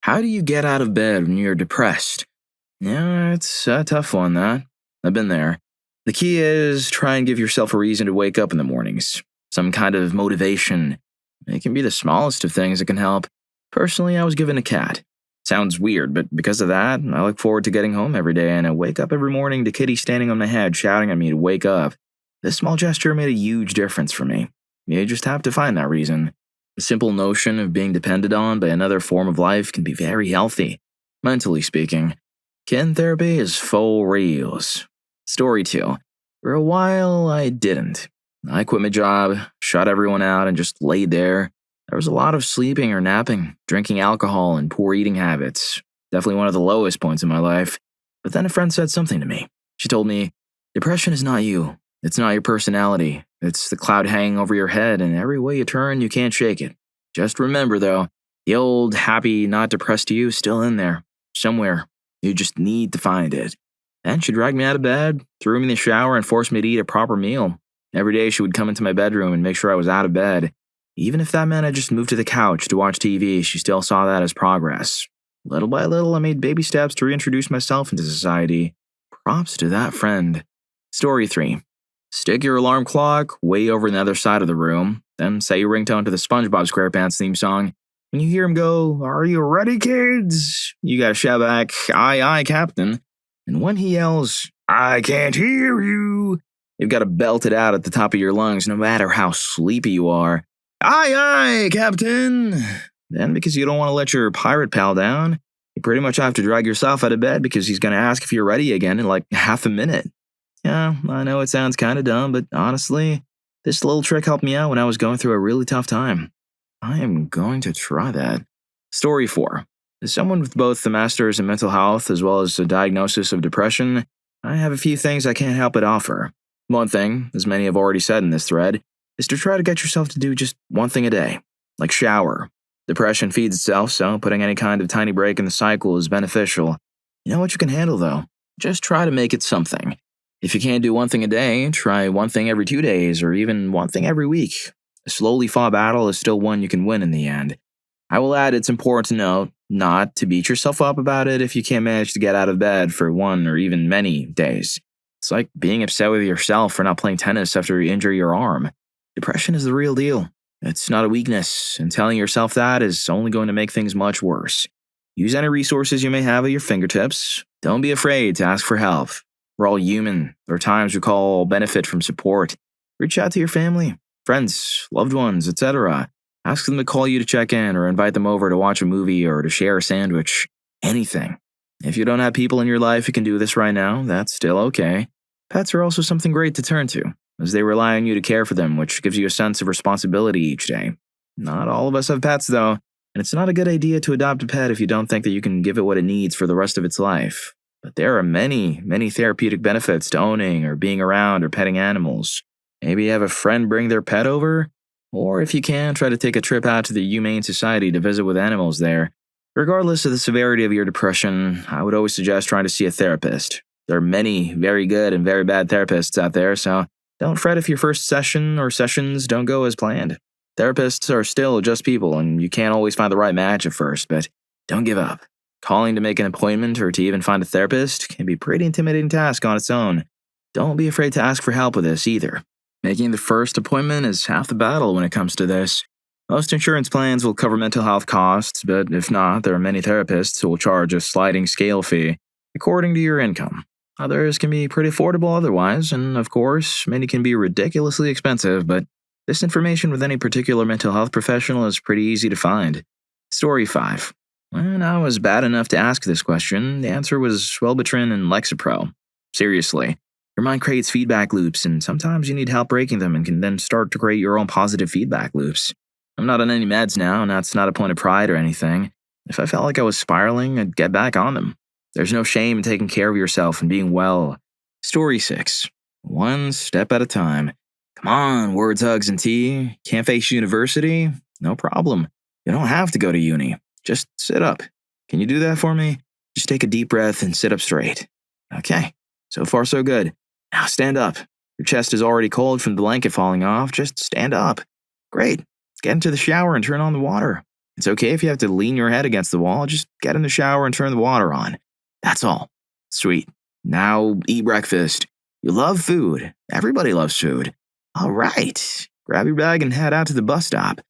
How do you get out of bed when you're depressed? Yeah, it's a tough one, that. I've been there. The key is try and give yourself a reason to wake up in the mornings. Some kind of motivation. It can be the smallest of things that can help. Personally, I was given a cat. Sounds weird, but because of that, I look forward to getting home every day and I wake up every morning to Kitty standing on my head shouting at me to wake up. This small gesture made a huge difference for me. You just have to find that reason. The simple notion of being depended on by another form of life can be very healthy, mentally speaking. Kin therapy is full reals. Story 2. For a while, I didn't. I quit my job, shut everyone out, and just laid there. There was a lot of sleeping or napping, drinking alcohol, and poor eating habits. Definitely one of the lowest points in my life. But then a friend said something to me. She told me, depression is not you. It's not your personality. It's the cloud hanging over your head, and every way you turn, you can't shake it. Just remember, though, the old, happy, not depressed you is still in there. Somewhere. You just need to find it. Then she dragged me out of bed, threw me in the shower, and forced me to eat a proper meal. Every day she would come into my bedroom and make sure I was out of bed. Even if that meant I just moved to the couch to watch TV, she still saw that as progress. Little by little, I made baby steps to reintroduce myself into society. Props to that friend. Story 3. Stick your alarm clock way over on the other side of the room, then set your ringtone to the SpongeBob SquarePants theme song. When you hear him go, "Are you ready, kids?" You gotta shout back, "Aye, aye, Captain." And when he yells, "I can't hear you," you've gotta belt it out at the top of your lungs no matter how sleepy you are. "Aye, aye, Captain." Then, because you don't want to let your pirate pal down, you pretty much have to drag yourself out of bed because he's gonna ask if you're ready again in like half a minute. Yeah, I know it sounds kinda dumb, but honestly, this little trick helped me out when I was going through a really tough time. I am going to try that. Story 4. As someone with both the master's in mental health as well as a diagnosis of depression, I have a few things I can't help but offer. One thing, as many have already said in this thread, is to try to get yourself to do just one thing a day, like shower. Depression feeds itself, so putting any kind of tiny break in the cycle is beneficial. You know what you can handle, though? Just try to make it something. If you can't do one thing a day, try one thing every 2 days or even one thing every week. A slowly fought battle is still one you can win in the end. I will add it's important to note not to beat yourself up about it if you can't manage to get out of bed for one or even many days. It's like being upset with yourself for not playing tennis after you injure your arm. Depression is the real deal. It's not a weakness, and telling yourself that is only going to make things much worse. Use any resources you may have at your fingertips. Don't be afraid to ask for help. We're all human. There are times we all benefit from support. Reach out to your family, friends, loved ones, etc. Ask them to call you to check in or invite them over to watch a movie or to share a sandwich. Anything. If you don't have people in your life who can do this right now, that's still okay. Pets are also something great to turn to, as they rely on you to care for them, which gives you a sense of responsibility each day. Not all of us have pets, though, and it's not a good idea to adopt a pet if you don't think that you can give it what it needs for the rest of its life. But there are many, many therapeutic benefits to owning or being around or petting animals. Maybe have a friend bring their pet over, or if you can, try to take a trip out to the Humane Society to visit with animals there. Regardless of the severity of your depression, I would always suggest trying to see a therapist. There are many very good and very bad therapists out there, so don't fret if your first session or sessions don't go as planned. Therapists are still just people, and you can't always find the right match at first, but don't give up. Calling to make an appointment or to even find a therapist can be a pretty intimidating task on its own. Don't be afraid to ask for help with this either. Making the first appointment is half the battle when it comes to this. Most insurance plans will cover mental health costs, but if not, there are many therapists who will charge a sliding scale fee according to your income. Others can be pretty affordable otherwise, and of course, many can be ridiculously expensive, but this information with any particular mental health professional is pretty easy to find. Story 5. When I was bad enough to ask this question, the answer was Wellbutrin and Lexapro. Seriously. Your mind creates feedback loops, and sometimes you need help breaking them and can then start to create your own positive feedback loops. I'm not on any meds now, and that's not a point of pride or anything. If I felt like I was spiraling, I'd get back on them. There's no shame in taking care of yourself and being well. Story 6. One step at a time. Come on, words, hugs, and tea. Can't face university? No problem. You don't have to go to uni. Just sit up. Can you do that for me? Just take a deep breath and sit up straight. Okay. So far, so good. Now stand up. Your chest is already cold from the blanket falling off. Just stand up. Great. Get into the shower and turn on the water. It's okay if you have to lean your head against the wall, just get in the shower and turn the water on. That's all. Sweet. Now eat breakfast. You love food. Everybody loves food. All right. Grab your bag and head out to the bus stop.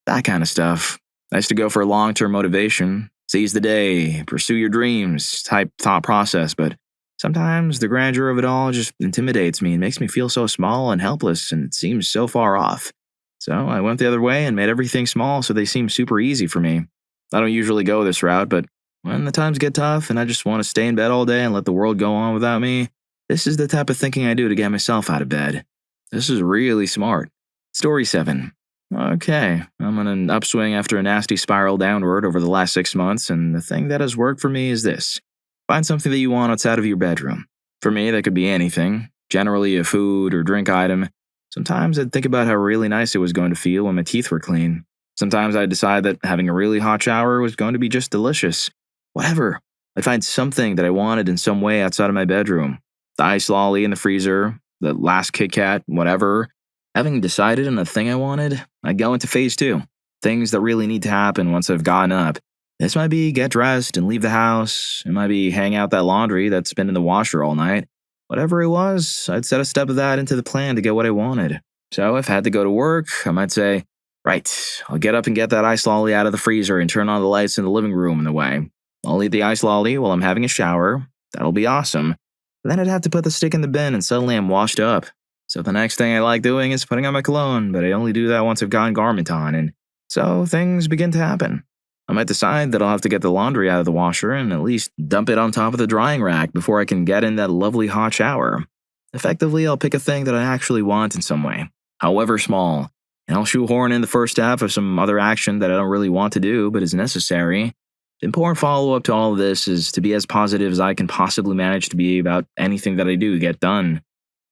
That kind of stuff. Nice to go for long-term motivation. Seize the day, pursue your dreams type thought process, but sometimes the grandeur of it all just intimidates me and makes me feel so small and helpless, and it seems so far off. So I went the other way and made everything small so they seem super easy for me. I don't usually go this route, but when the times get tough and I just want to stay in bed all day and let the world go on without me, this is the type of thinking I do to get myself out of bed. This is really smart. Story 7. Okay, I'm on an upswing after a nasty spiral downward over the last 6 months, and the thing that has worked for me is this. Find something that you want outside of your bedroom. For me, that could be anything, generally a food or drink item. Sometimes I'd think about how really nice it was going to feel when my teeth were clean. Sometimes I'd decide that having a really hot shower was going to be just delicious. Whatever. I'd find something that I wanted in some way outside of my bedroom. The ice lolly in the freezer, the last Kit Kat, whatever. Having decided on the thing I wanted, I'd go into phase 2. Things that really need to happen once I've gotten up. This might be get dressed and leave the house. It might be hang out that laundry that's been in the washer all night. Whatever it was, I'd set a step of that into the plan to get what I wanted. So if I had to go to work, I might say, right, I'll get up and get that ice lolly out of the freezer and turn on the lights in the living room in the way. I'll eat the ice lolly while I'm having a shower. That'll be awesome. Then I'd have to put the stick in the bin and suddenly I'm washed up. So the next thing I like doing is putting on my cologne, but I only do that once I've gotten garment on, and so things begin to happen. I might decide that I'll have to get the laundry out of the washer and at least dump it on top of the drying rack before I can get in that lovely hot shower. Effectively, I'll pick a thing that I actually want in some way, however small, and I'll shoehorn in the first step of some other action that I don't really want to do but is necessary. The important follow-up to all of this is to be as positive as I can possibly manage to be about anything that I do get done.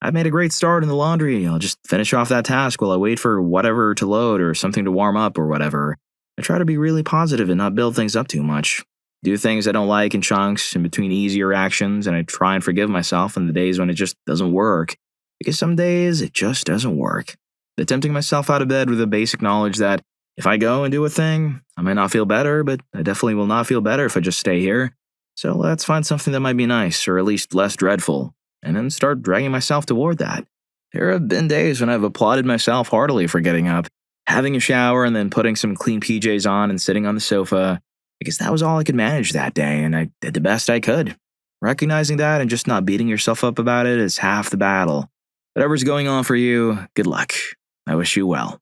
I've made a great start in the laundry. I'll just finish off that task while I wait for whatever to load or something to warm up or whatever. I try to be really positive and not build things up too much. Do things I don't like in chunks in between easier actions, and I try and forgive myself on the days when it just doesn't work. Because some days it just doesn't work. Tempting myself out of bed with the basic knowledge that if I go and do a thing, I might not feel better, but I definitely will not feel better if I just stay here. So let's find something that might be nice, or at least less dreadful, and then start dragging myself toward that. There have been days when I've applauded myself heartily for getting up, having a shower, and then putting some clean PJs on and sitting on the sofa, because that was all I could manage that day, and I did the best I could. Recognizing that and just not beating yourself up about it is half the battle. Whatever's going on for you, good luck. I wish you well.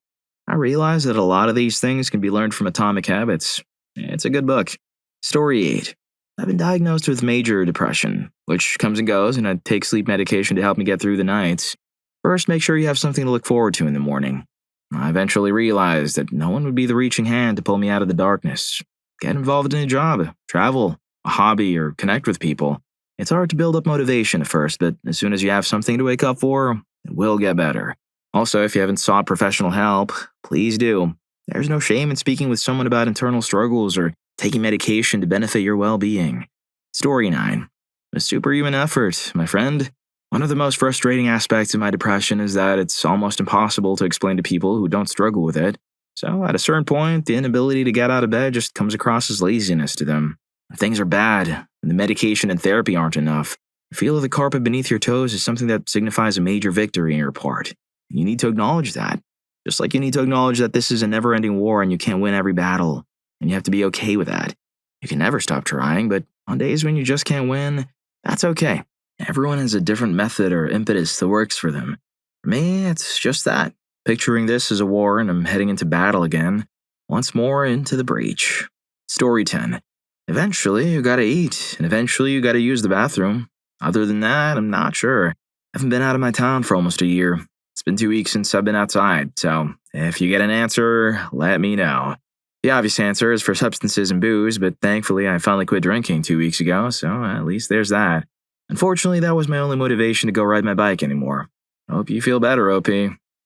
I realize that a lot of these things can be learned from Atomic Habits. It's a good book. Story 8. I've been diagnosed with major depression, which comes and goes, and I take sleep medication to help me get through the nights. First, make sure you have something to look forward to in the morning. I eventually realized that no one would be the reaching hand to pull me out of the darkness. Get involved in a job, travel, a hobby, or connect with people. It's hard to build up motivation at first, but as soon as you have something to wake up for, it will get better. Also, if you haven't sought professional help, please do. There's no shame in speaking with someone about internal struggles or taking medication to benefit your well-being. Story 9. A superhuman effort, my friend. One of the most frustrating aspects of my depression is that it's almost impossible to explain to people who don't struggle with it. So at a certain point, the inability to get out of bed just comes across as laziness to them. If things are bad, and the medication and therapy aren't enough, the feel of the carpet beneath your toes is something that signifies a major victory in your part. You need to acknowledge that. Just like you need to acknowledge that this is a never-ending war and you can't win every battle. And you have to be okay with that. You can never stop trying, but on days when you just can't win, that's okay. Everyone has a different method or impetus that works for them. For me, it's just that. Picturing this as a war and I'm heading into battle again. Once more into the breach. Story 10. Eventually, you gotta eat, and eventually you gotta use the bathroom. Other than that, I'm not sure. I haven't been out of my town for almost a year. It's been 2 weeks since I've been outside, so if you get an answer, let me know. The obvious answer is for substances and booze, but thankfully I finally quit drinking 2 weeks ago, so at least there's that. Unfortunately, that was my only motivation to go ride my bike anymore. Hope you feel better, OP.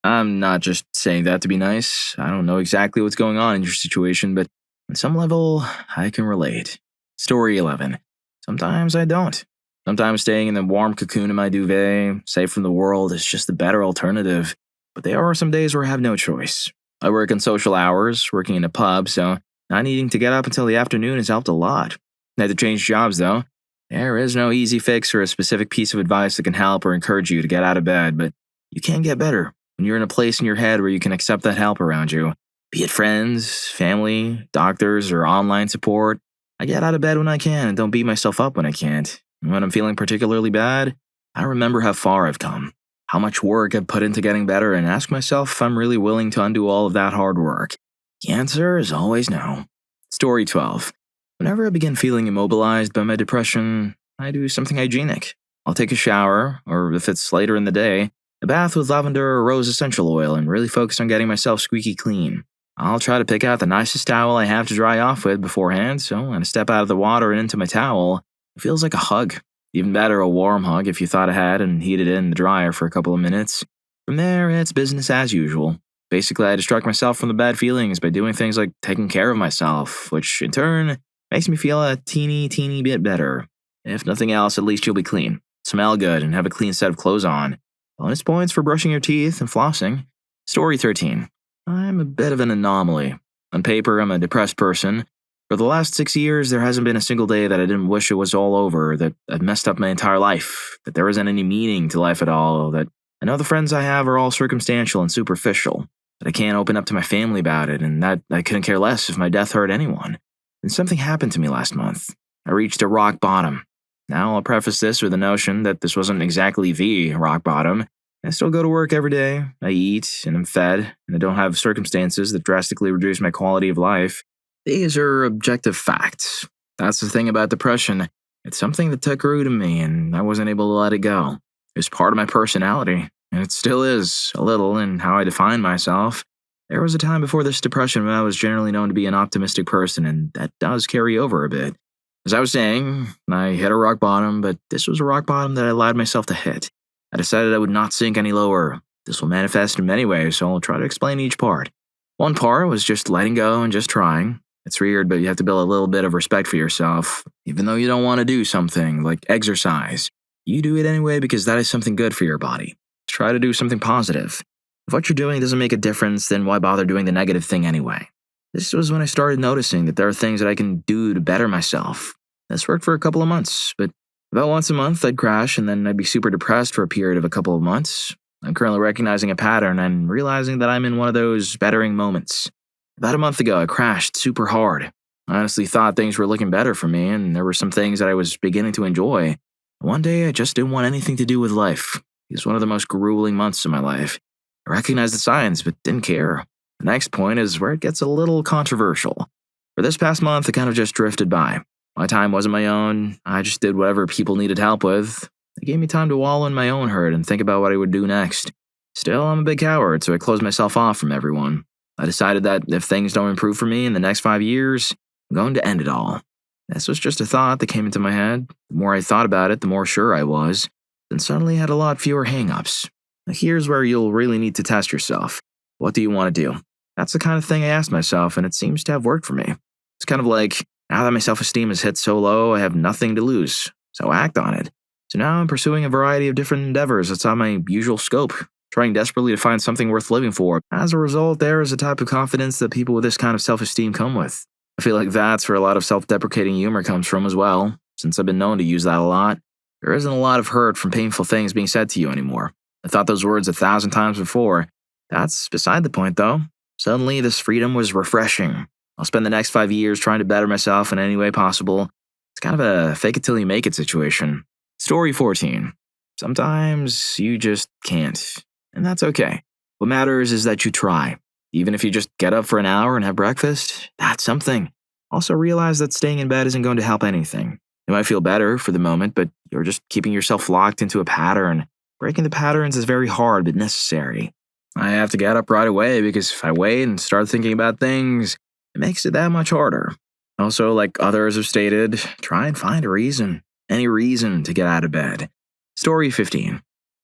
I'm not just saying that to be nice. I don't know exactly what's going on in your situation, but on some level, I can relate. Story 11. Sometimes I don't. Sometimes staying in the warm cocoon of my duvet, safe from the world, is just the better alternative. But there are some days where I have no choice. I work in social hours, working in a pub, so Not needing to get up until the afternoon has helped a lot. I had to change jobs, though. There is no easy fix or a specific piece of advice that can help or encourage you to get out of bed, but you can get better when you're in a place in your head where you can accept that help around you. Be it friends, family, doctors, or online support. I get out of bed when I can and don't beat myself up when I can't. And when I'm feeling particularly bad, I remember how far I've come, how much work I've put into getting better, and ask myself if I'm really willing to undo all of that hard work. The answer is always no. Story 12. Whenever I begin feeling immobilized by my depression, I do something hygienic. I'll take a shower, or if it's later in the day, a bath with lavender or rose essential oil and really focus on getting myself squeaky clean. I'll try to pick out the nicest towel I have to dry off with beforehand, so when I step out of the water and into my towel, it feels like a hug. Even better, a warm hug if you thought ahead and heated it in the dryer for a couple of minutes. From there, it's business as usual. Basically, I distract myself from the bad feelings by doing things like taking care of myself, which in turn makes me feel a teeny bit better. If nothing else, at least you'll be clean, smell good, and have a clean set of clothes on. Bonus points for brushing your teeth and flossing. Story 13. I'm a bit of an anomaly. On paper, I'm a depressed person. For the last 6 years, there hasn't been a single day that I didn't wish it was all over, that I'd messed up my entire life, that there isn't any meaning to life at all, that I know the friends I have are all circumstantial and superficial, that I can't open up to my family about it, and that I couldn't care less if my death hurt anyone. Then something happened to me last month. I reached a rock bottom. Now, I'll preface this with the notion that this wasn't exactly the rock bottom. I still go to work every day, I eat, and I'm fed, and I don't have circumstances that drastically reduce my quality of life. These are objective facts. That's the thing about depression. It's something that took root in me, and I wasn't able to let it go. It was part of my personality, and it still is, a little, in how I define myself. There was a time before this depression when I was generally known to be an optimistic person, and that does carry over a bit. As I was saying, I hit a rock bottom, but this was a rock bottom that I allowed myself to hit. I decided I would not sink any lower. This will manifest in many ways, so I'll try to explain each part. One part was just letting go and just trying. It's weird, but you have to build a little bit of respect for yourself. Even though you don't want to do something, like exercise, you do it anyway because that is something good for your body. Try to do something positive. If what you're doing doesn't make a difference, then why bother doing the negative thing anyway? This was when I started noticing that there are things that I can do to better myself. This worked for a couple of months, but about once a month I'd crash and then I'd be super depressed for a period of a couple of months. I'm currently recognizing a pattern and realizing that I'm in one of those bettering moments. About a month ago, I crashed super hard. I honestly thought things were looking better for me, and there were some things that I was beginning to enjoy. One day, I just didn't want anything to do with life. It was one of the most grueling months of my life. I recognized the signs, but didn't care. The next point is where it gets a little controversial. For this past month, I kind of just drifted by. My time wasn't my own. I just did whatever people needed help with. It gave me time to wallow in my own hurt and think about what I would do next. Still, I'm a big coward, so I closed myself off from everyone. I decided that if things don't improve for me in the next 5 years, I'm going to end it all. This was just a thought that came into my head. The more I thought about it, the more sure I was. Then suddenly I had a lot fewer hang-ups. Now here's where you'll really need to test yourself. What do you want to do? That's the kind of thing I asked myself, and it seems to have worked for me. It's kind of like, now that my self-esteem is hit so low, I have nothing to lose, so act on it. So now I'm pursuing a variety of different endeavors outside my usual scope, trying desperately to find something worth living for. As a result, there is a type of confidence that people with this kind of self-esteem come with. I feel like that's where a lot of self-deprecating humor comes from as well, since I've been known to use that a lot. There isn't a lot of hurt from painful things being said to you anymore. I thought those words 1,000 times before. That's beside the point, though. Suddenly, this freedom was refreshing. I'll spend the next 5 years trying to better myself in any way possible. It's kind of a fake-it-till-you-make-it situation. Story 14. Sometimes you just can't. And that's okay. What matters is that you try. Even if you just get up for an hour and have breakfast, that's something. Also realize that staying in bed isn't going to help anything. You might feel better for the moment, but you're just keeping yourself locked into a pattern. Breaking the patterns is very hard but necessary. I have to get up right away because if I wait and start thinking about things, it makes it that much harder. Also, like others have stated, try and find a reason. Any reason to get out of bed. Story 15.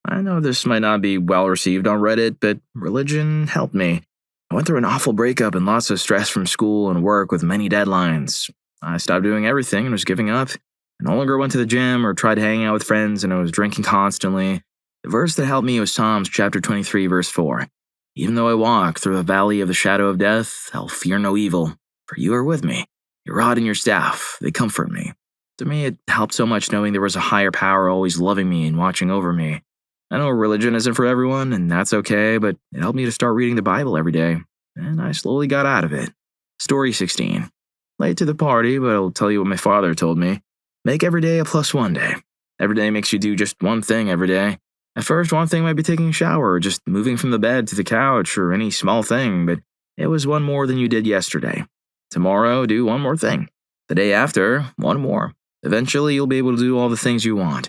I know this might not be well received on Reddit, but religion helped me. I went through an awful breakup and lots of stress from school and work with many deadlines. I stopped doing everything and was giving up. I no longer went to the gym or tried hanging out with friends, and I was drinking constantly. The verse that helped me was Psalms chapter 23, verse 4. Even though I walk through the valley of the shadow of death, I'll fear no evil, for you are with me. Your rod and your staff, they comfort me. To me, it helped so much knowing there was a higher power always loving me and watching over me. I know religion isn't for everyone, and that's okay, but it helped me to start reading the Bible every day, and I slowly got out of it. Story 16. Late to the party, but I'll tell you what my father told me. Make every day a +1 day. Every day makes you do just one thing every day. At first, one thing might be taking a shower, or just moving from the bed to the couch, or any small thing, but it was one more than you did yesterday. Tomorrow, do one more thing. The day after, one more. Eventually, you'll be able to do all the things you want.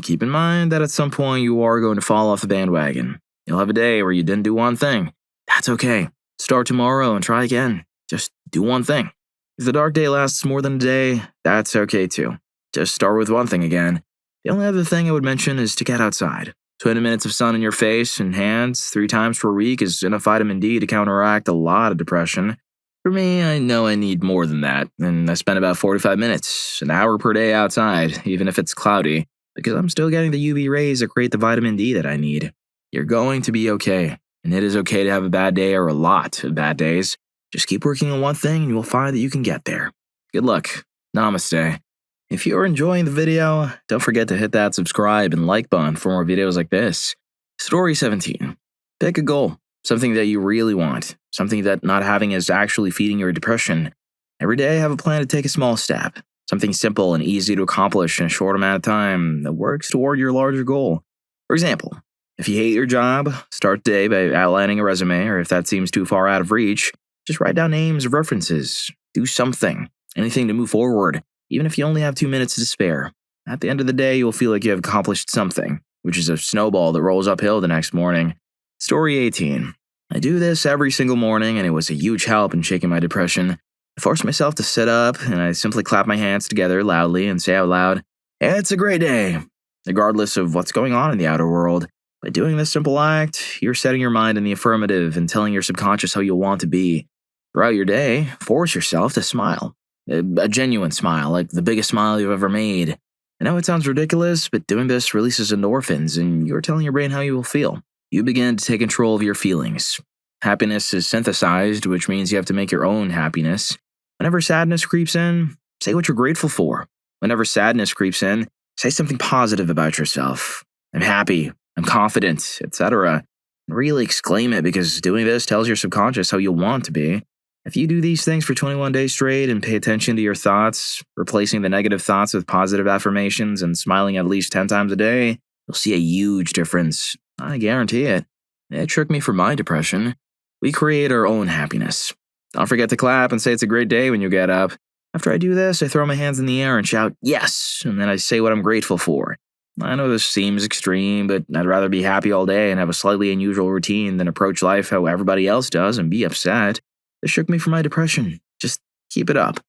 Keep in mind that at some point you are going to fall off the bandwagon. You'll have a day where you didn't do one thing. That's okay. Start tomorrow and try again. Just do one thing. If the dark day lasts more than a day, that's okay too. Just start with one thing again. The only other thing I would mention is to get outside. 20 minutes of sun in your face and hands 3 times per week is enough vitamin D to counteract a lot of depression. For me, I know I need more than that, and I spend about 45 minutes, an hour per day outside, even if it's cloudy, because I'm still getting the UV rays that create the vitamin D that I need. You're going to be okay, and it is okay to have a bad day or a lot of bad days. Just keep working on one thing and you will find that you can get there. Good luck. Namaste. If you are enjoying the video, don't forget to hit that subscribe and like button for more videos like this. Story 17. Pick a goal, something that you really want, something that not having is actually feeding your depression. Every day have a plan to take a small step, something simple and easy to accomplish in a short amount of time that works toward your larger goal. For example, if you hate your job, start the day by outlining a resume, or if that seems too far out of reach, just write down names or references. Do something, anything to move forward, even if you only have 2 minutes to spare. At the end of the day, you'll feel like you have accomplished something, which is a snowball that rolls uphill the next morning. Story 18. I do this every single morning, and it was a huge help in shaking my depression. I force myself to sit up, and I simply clap my hands together loudly and say out loud, "It's a great day," regardless of what's going on in the outer world. By doing this simple act, you're setting your mind in the affirmative and telling your subconscious how you'll want to be. Throughout your day, force yourself to smile. A genuine smile, like the biggest smile you've ever made. I know it sounds ridiculous, but doing this releases endorphins, and you're telling your brain how you will feel. You begin to take control of your feelings. Happiness is synthesized, which means you have to make your own happiness. Whenever sadness creeps in, say what you're grateful for. Whenever sadness creeps in, say something positive about yourself. I'm happy, I'm confident, etc. Really exclaim it, because doing this tells your subconscious how you'll want to be. If you do these things for 21 days straight and pay attention to your thoughts, replacing the negative thoughts with positive affirmations and smiling at least 10 times a day, you'll see a huge difference. I guarantee it. It tricked me for my depression. We create our own happiness. Don't forget to clap and say it's a great day when you get up. After I do this, I throw my hands in the air and shout, "Yes!" and then I say what I'm grateful for. I know this seems extreme, but I'd rather be happy all day and have a slightly unusual routine than approach life how everybody else does and be upset. This shook me for my depression. Just keep it up.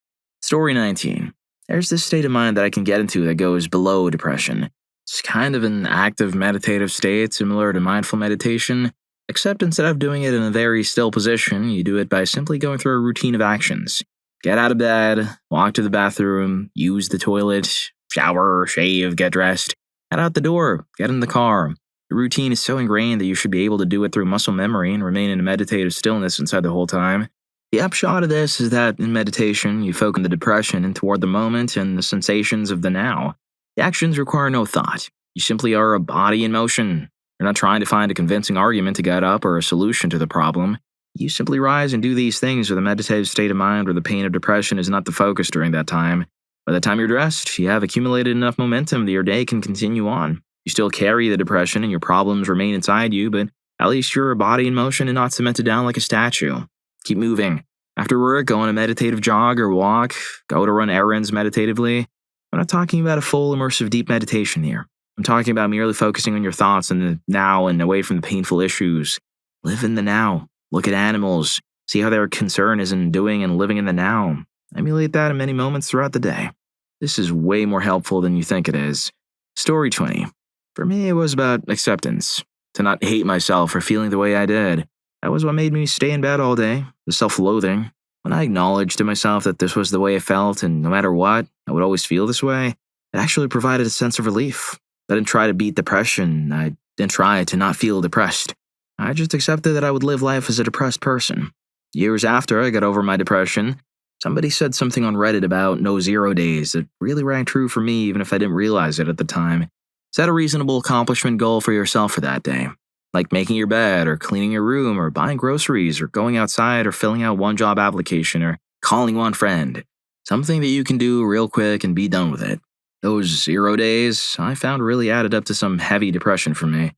Story 19. There's this state of mind that I can get into that goes below depression. It's kind of an active meditative state similar to mindful meditation, except instead of doing it in a very still position, you do it by simply going through a routine of actions. Get out of bed, walk to the bathroom, use the toilet, shower, shave, get dressed, head out the door, get in the car. The routine is so ingrained that you should be able to do it through muscle memory and remain in a meditative stillness inside the whole time. The upshot of this is that in meditation, you focus on the depression and toward the moment and the sensations of the now. The actions require no thought. You simply are a body in motion. You're not trying to find a convincing argument to get up or a solution to the problem. You simply rise and do these things with a meditative state of mind where the pain of depression is not the focus during that time. By the time you're dressed, you have accumulated enough momentum that your day can continue on. You still carry the depression and your problems remain inside you, but at least you're a body in motion and not cemented down like a statue. Keep moving. After work, go on a meditative jog or walk. Go to run errands meditatively. I'm not talking about a full immersive deep meditation here. I'm talking about merely focusing on your thoughts in the now and away from the painful issues. Live in the now. Look at animals. See how their concern is in doing and living in the now. Emulate that in many moments throughout the day. This is way more helpful than you think it is. Story 20. For me, it was about acceptance. To not hate myself for feeling the way I did. That was what made me stay in bed all day, the self-loathing. When I acknowledged to myself that this was the way I felt and no matter what, I would always feel this way, it actually provided a sense of relief. I didn't try to beat depression. I didn't try to not feel depressed. I just accepted that I would live life as a depressed person. Years after I got over my depression, Somebody said something on Reddit about no 0 days that really rang true for me even if I didn't realize it at the time. Set a reasonable accomplishment goal for yourself for that day, like making your bed or cleaning your room or buying groceries or going outside or filling out one job application or calling one friend. Something that you can do real quick and be done with it. Those 0 days I found really added up to some heavy depression for me.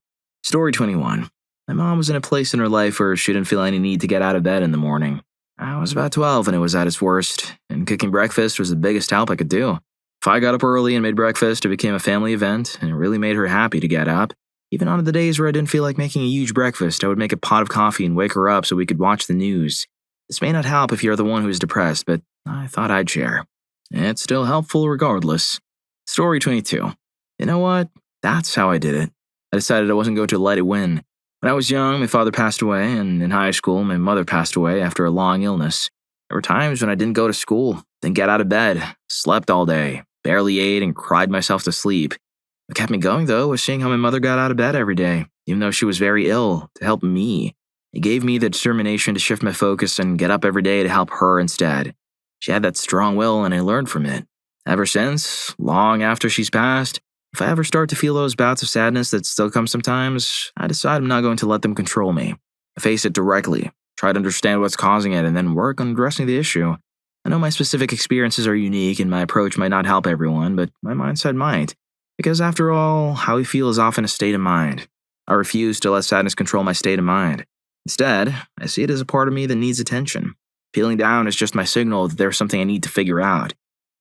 Story 21. My mom was in a place in her life where she didn't feel any need to get out of bed in the morning. I was about 12 when it was at its worst, and cooking breakfast was the biggest help I could do. If I got up early and made breakfast, it became a family event, and it really made her happy to get up. Even on the days where I didn't feel like making a huge breakfast, I would make a pot of coffee and wake her up so we could watch the news. This may not help if you're the one who's depressed, but I thought I'd share. It's still helpful regardless. Story 22. You know what? That's how I did it. I decided I wasn't going to let it win. When I was young, my father passed away, and in high school, my mother passed away after a long illness. There were times when I didn't go to school, didn't get out of bed, slept all day, barely ate, and cried myself to sleep. What kept me going, though, was seeing how my mother got out of bed every day, even though she was very ill, to help me. It gave me the determination to shift my focus and get up every day to help her instead. She had that strong will, and I learned from it. Ever since, long after she's passed, if I ever start to feel those bouts of sadness that still come sometimes, I decide I'm not going to let them control me. I face it directly, try to understand what's causing it, and then work on addressing the issue. I know my specific experiences are unique and my approach might not help everyone, but my mindset might. Because after all, how we feel is often a state of mind. I refuse to let sadness control my state of mind. Instead, I see it as a part of me that needs attention. Feeling down is just my signal that there's something I need to figure out.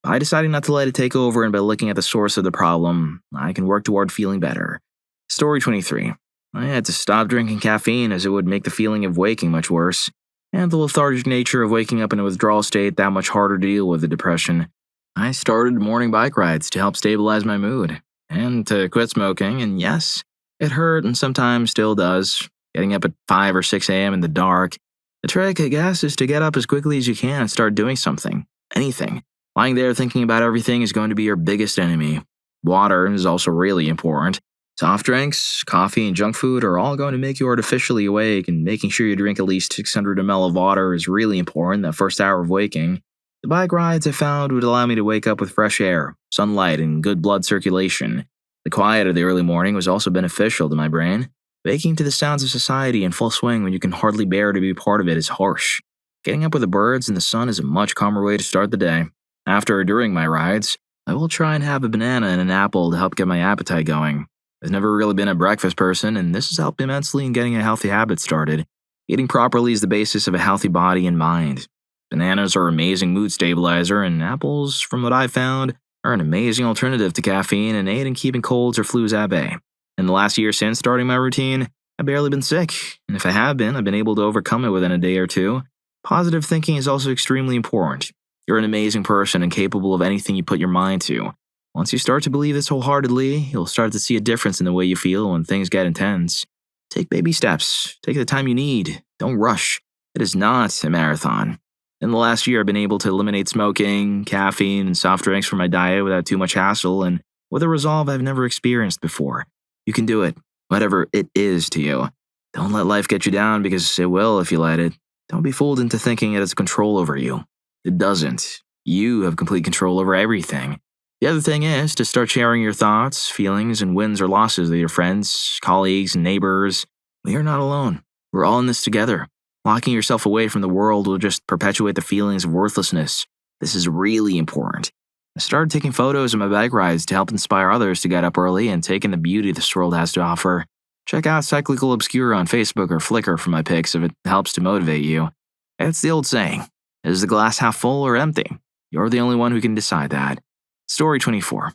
By deciding not to let it take over and by looking at the source of the problem, I can work toward feeling better. Story 23. I had to stop drinking caffeine as it would make the feeling of waking much worse, and the lethargic nature of waking up in a withdrawal state that much harder to deal with the depression. I started morning bike rides to help stabilize my mood, and to quit smoking, and yes, it hurt and sometimes still does, getting up at 5 or 6 a.m. in the dark. The trick, I guess, is to get up as quickly as you can and start doing something. Anything. Lying there thinking about everything is going to be your biggest enemy. Water is also really important. Soft drinks, coffee, and junk food are all going to make you artificially awake, and making sure you drink at least 600 ml of water is really important that first hour of waking. The bike rides I found would allow me to wake up with fresh air, sunlight, and good blood circulation. The quiet of the early morning was also beneficial to my brain. Waking to the sounds of society in full swing when you can hardly bear to be part of it is harsh. Getting up with the birds and the sun is a much calmer way to start the day. After or during my rides, I will try and have a banana and an apple to help get my appetite going. I've never really been a breakfast person, and this has helped immensely in getting a healthy habit started. Eating properly is the basis of a healthy body and mind. Bananas are an amazing mood stabilizer, and apples, from what I've found, are an amazing alternative to caffeine and aid in keeping colds or flus at bay. In the last year since starting my routine, I've barely been sick, and if I have been, I've been able to overcome it within a day or two. Positive thinking is also extremely important. You're an amazing person and capable of anything you put your mind to. Once you start to believe this wholeheartedly, you'll start to see a difference in the way you feel when things get intense. Take baby steps. Take the time you need. Don't rush. It is not a marathon. In the last year, I've been able to eliminate smoking, caffeine, and soft drinks from my diet without too much hassle and with a resolve I've never experienced before. You can do it, whatever it is to you. Don't let life get you down because it will if you let it. Don't be fooled into thinking it has control over you. It doesn't. You have complete control over everything. The other thing is to start sharing your thoughts, feelings, and wins or losses with your friends, colleagues, and neighbors. We are not alone. We're all in this together. Locking yourself away from the world will just perpetuate the feelings of worthlessness. This is really important. I started taking photos of my bike rides to help inspire others to get up early and take in the beauty this world has to offer. Check out Cyclical Obscure on Facebook or Flickr for my pics if it helps to motivate you. It's the old saying. Is the glass half full or empty? You're the only one who can decide that. Story 24.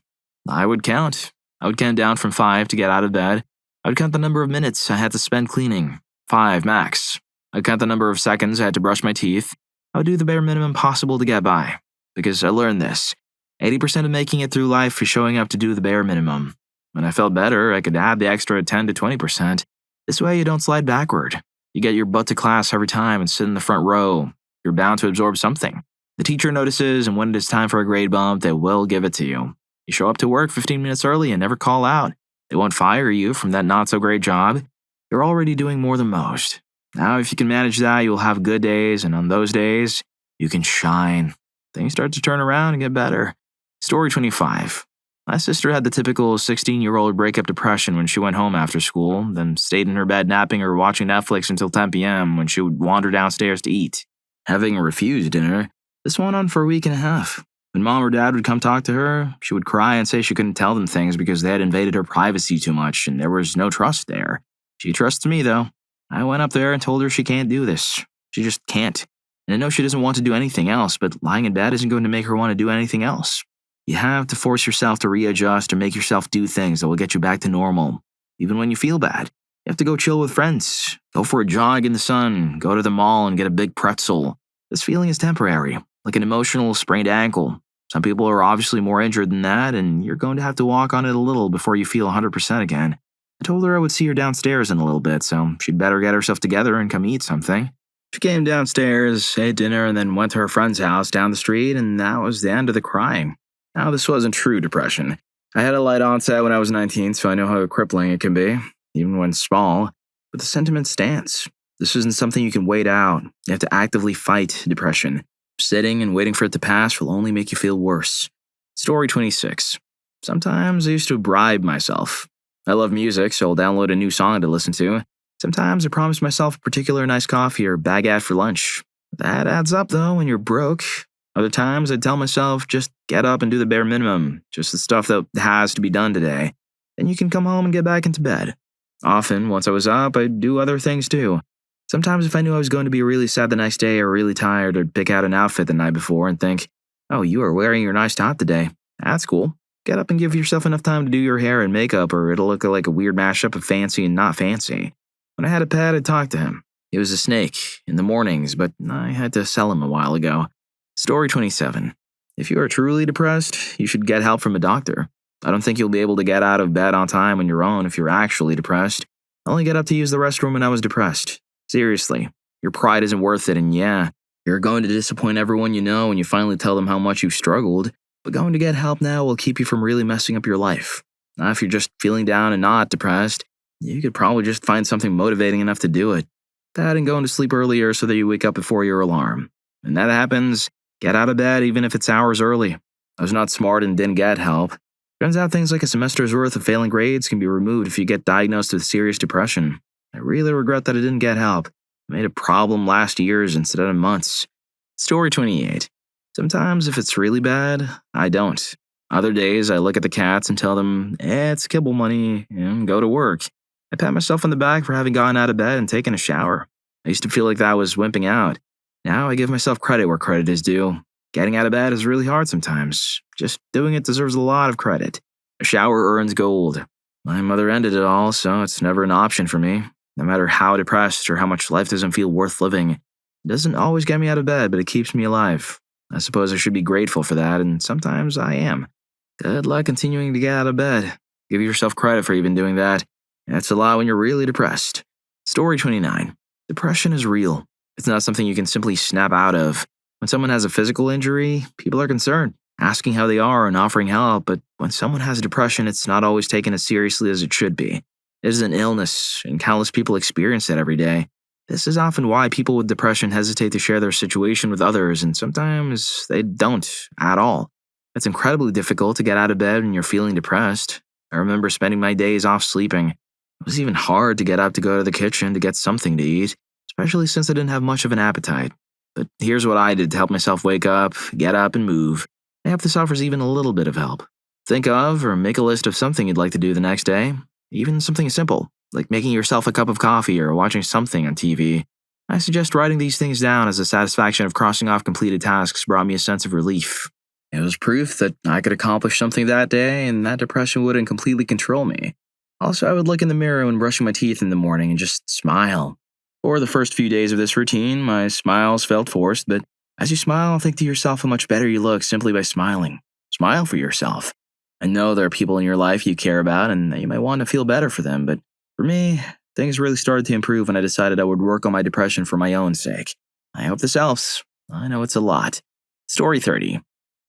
I would count. I would count down from 5 to get out of bed. I would count the number of minutes I had to spend cleaning. 5 max. I'd count the number of seconds I had to brush my teeth. I would do the bare minimum possible to get by. Because I learned this. 80% of making it through life is showing up to do the bare minimum. When I felt better, I could add the extra 10 to 20%. This way you don't slide backward. You get your butt to class every time and sit in the front row. You're bound to absorb something. The teacher notices, and when it is time for a grade bump, they will give it to you. You show up to work 15 minutes early and never call out. They won't fire you from that not-so-great job. You're already doing more than most. Now, if you can manage that, you'll have good days, and on those days, you can shine. Things start to turn around and get better. Story 25. My sister had the typical 16-year-old breakup depression when she went home after school, then stayed in her bed napping or watching Netflix until 10 p.m. when she would wander downstairs to eat. Having refused dinner, this went on for a week and a half. When mom or dad would come talk to her, she would cry and say she couldn't tell them things because they had invaded her privacy too much and there was no trust there. She trusts me, though. I went up there and told her she can't do this. She just can't. And I know she doesn't want to do anything else, but lying in bed isn't going to make her want to do anything else. You have to force yourself to readjust or make yourself do things that will get you back to normal. Even when you feel bad, you have to go chill with friends, go for a jog in the sun, go to the mall and get a big pretzel. This feeling is temporary, like an emotional sprained ankle. Some people are obviously more injured than that, and you're going to have to walk on it a little before you feel 100% again. I told her I would see her downstairs in a little bit, so she'd better get herself together and come eat something. She came downstairs, ate dinner, and then went to her friend's house down the street, and that was the end of the crying. Now, this wasn't true depression. I had a light onset when I was 19, so I know how crippling it can be, even when small. But the sentiment stands. This isn't something you can wait out. You have to actively fight depression. Sitting and waiting for it to pass will only make you feel worse. Story 26. Sometimes I used to bribe myself. I love music, so I'll download a new song to listen to. Sometimes I promise myself a particular nice coffee or baguette for lunch. That adds up, though, when you're broke. Other times, I tell myself, just get up and do the bare minimum, just the stuff that has to be done today. Then you can come home and get back into bed. Often, once I was up, I'd do other things too. Sometimes if I knew I was going to be really sad the next day or really tired, I'd pick out an outfit the night before and think, oh, you are wearing your nice top today. That's cool. Get up and give yourself enough time to do your hair and makeup or it'll look like a weird mashup of fancy and not fancy. When I had a pet, I'd talk to him. He was a snake in the mornings, but I had to sell him a while ago. Story 27. If you are truly depressed, you should get help from a doctor. I don't think you'll be able to get out of bed on time on your own if you're actually depressed. I only get up to use the restroom when I was depressed. Seriously, your pride isn't worth it, and yeah, you're going to disappoint everyone you know when you finally tell them how much you've struggled, but going to get help now will keep you from really messing up your life. Now, if you're just feeling down and not depressed, you could probably just find something motivating enough to do it. That and going to sleep earlier so that you wake up before your alarm. When that happens, get out of bed even if it's hours early. I was not smart and didn't get help. Turns out things like a semester's worth of failing grades can be removed if you get diagnosed with serious depression. I really regret that I didn't get help. I made a problem last years instead of months. Story 28. Sometimes if it's really bad, I don't. Other days, I look at the cats and tell them, it's kibble money, and go to work. I pat myself on the back for having gotten out of bed and taken a shower. I used to feel like that was wimping out. Now I give myself credit where credit is due. Getting out of bed is really hard sometimes. Just doing it deserves a lot of credit. A shower earns gold. My mother ended it all, so it's never an option for me. No matter how depressed or how much life doesn't feel worth living, it doesn't always get me out of bed, but it keeps me alive. I suppose I should be grateful for that, and sometimes I am. Good luck continuing to get out of bed. Give yourself credit for even doing that. That's a lot when you're really depressed. Story 29. Depression is real. It's not something you can simply snap out of. When someone has a physical injury, people are concerned, asking how they are and offering help, but when someone has depression, it's not always taken as seriously as it should be. It is an illness, and countless people experience it every day. This is often why people with depression hesitate to share their situation with others, and sometimes they don't at all. It's incredibly difficult to get out of bed when you're feeling depressed. I remember spending my days off sleeping. It was even hard to get up to go to the kitchen to get something to eat, especially since I didn't have much of an appetite. But here's what I did to help myself wake up, get up, and move. I hope this offers even a little bit of help. Think of or make a list of something you'd like to do the next day, even something simple, like making yourself a cup of coffee or watching something on TV. I suggest writing these things down as the satisfaction of crossing off completed tasks brought me a sense of relief. It was proof that I could accomplish something that day and that depression wouldn't completely control me. Also, I would look in the mirror when brushing my teeth in the morning and just smile. For the first few days of this routine, my smiles felt forced, but as you smile, think to yourself how much better you look simply by smiling. Smile for yourself. I know there are people in your life you care about and that you might want to feel better for them, but for me, things really started to improve when I decided I would work on my depression for my own sake. I hope this helps. I know it's a lot. Story 30.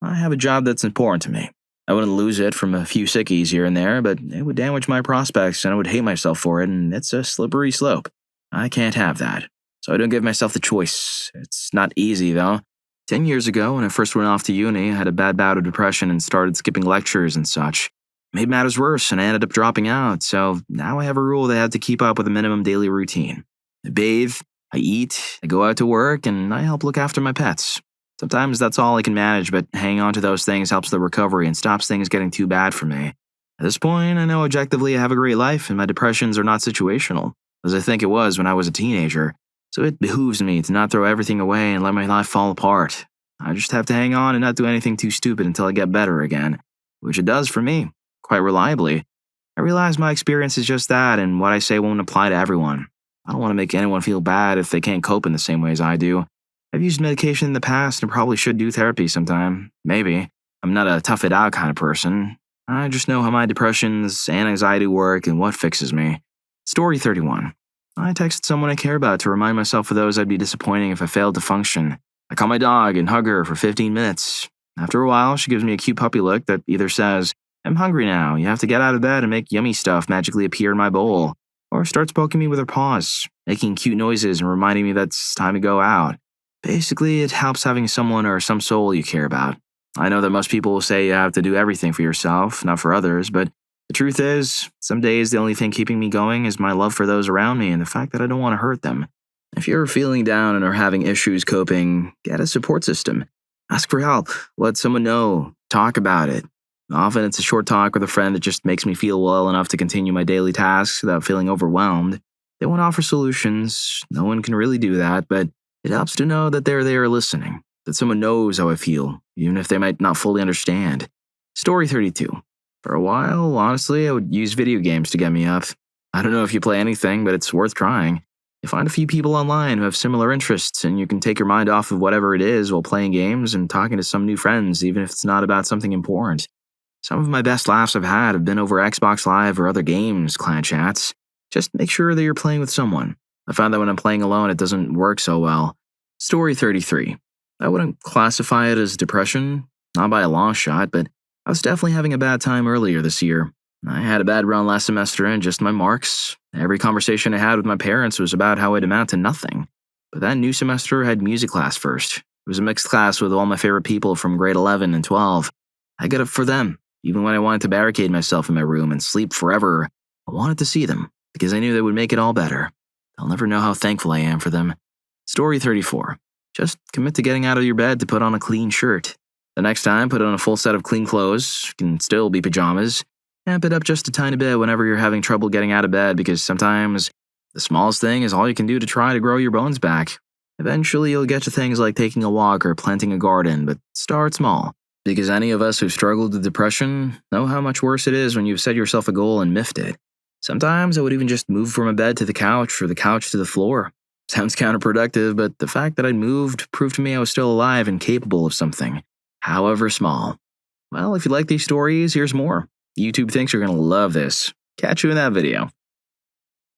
I have a job that's important to me. I wouldn't lose it from a few sickies here and there, but it would damage my prospects and I would hate myself for it, and it's a slippery slope. I can't have that, so I don't give myself the choice. It's not easy, though. 10 years ago, when I first went off to uni, I had a bad bout of depression and started skipping lectures and such. It made matters worse, and I ended up dropping out, so now I have a rule that I have to keep up with a minimum daily routine. I bathe, I eat, I go out to work, and I help look after my pets. Sometimes that's all I can manage, but hanging on to those things helps the recovery and stops things getting too bad for me. At this point, I know objectively I have a great life, and my depressions are not situational, as I think it was when I was a teenager. So it behooves me to not throw everything away and let my life fall apart. I just have to hang on and not do anything too stupid until I get better again, which it does for me, quite reliably. I realize my experience is just that, and what I say won't apply to everyone. I don't want to make anyone feel bad if they can't cope in the same way as I do. I've used medication in the past and probably should do therapy sometime. Maybe. I'm not a tough it out kind of person. I just know how my depressions and anxiety work and what fixes me. Story 31. I texted someone I care about to remind myself of those I'd be disappointing if I failed to function. I call my dog and hug her for 15 minutes. After a while, she gives me a cute puppy look that either says, "I'm hungry now, you have to get out of bed and make yummy stuff magically appear in my bowl," or starts poking me with her paws, making cute noises and reminding me that it's time to go out. Basically, it helps having someone or some soul you care about. I know that most people will say you have to do everything for yourself, not for others, but the truth is, some days the only thing keeping me going is my love for those around me and the fact that I don't want to hurt them. If you're feeling down and are having issues coping, get a support system. Ask for help, let someone know, talk about it. Often it's a short talk with a friend that just makes me feel well enough to continue my daily tasks without feeling overwhelmed. They won't offer solutions, no one can really do that, but it helps to know that they're there listening, that someone knows how I feel, even if they might not fully understand. Story 32. For a while, honestly, I would use video games to get me up. I don't know if you play anything, but it's worth trying. You find a few people online who have similar interests, and you can take your mind off of whatever it is while playing games and talking to some new friends, even if it's not about something important. Some of my best laughs I've had have been over Xbox Live or other games clan chats. Just make sure that you're playing with someone. I found that when I'm playing alone, it doesn't work so well. Story 33. I wouldn't classify it as depression, not by a long shot, but I was definitely having a bad time earlier this year. I had a bad run last semester and just my marks. Every conversation I had with my parents was about how I'd amount to nothing. But that new semester had music class first. It was a mixed class with all my favorite people from grade 11 and 12. I got up for them. Even when I wanted to barricade myself in my room and sleep forever, I wanted to see them because I knew they would make it all better. They'll never know how thankful I am for them. Story 34. Just commit to getting out of your bed to put on a clean shirt. The next time, put on a full set of clean clothes. It can still be pajamas. Amp it up just a tiny bit whenever you're having trouble getting out of bed because sometimes the smallest thing is all you can do to try to grow your bones back. Eventually, you'll get to things like taking a walk or planting a garden, but start small. Because any of us who struggled with depression know how much worse it is when you've set yourself a goal and miffed it. Sometimes I would even just move from a bed to the couch or the couch to the floor. Sounds counterproductive, but the fact that I'd moved proved to me I was still alive and capable of something, however small. Well, if you like these stories, here's more. YouTube thinks you're going to love this. Catch you in that video.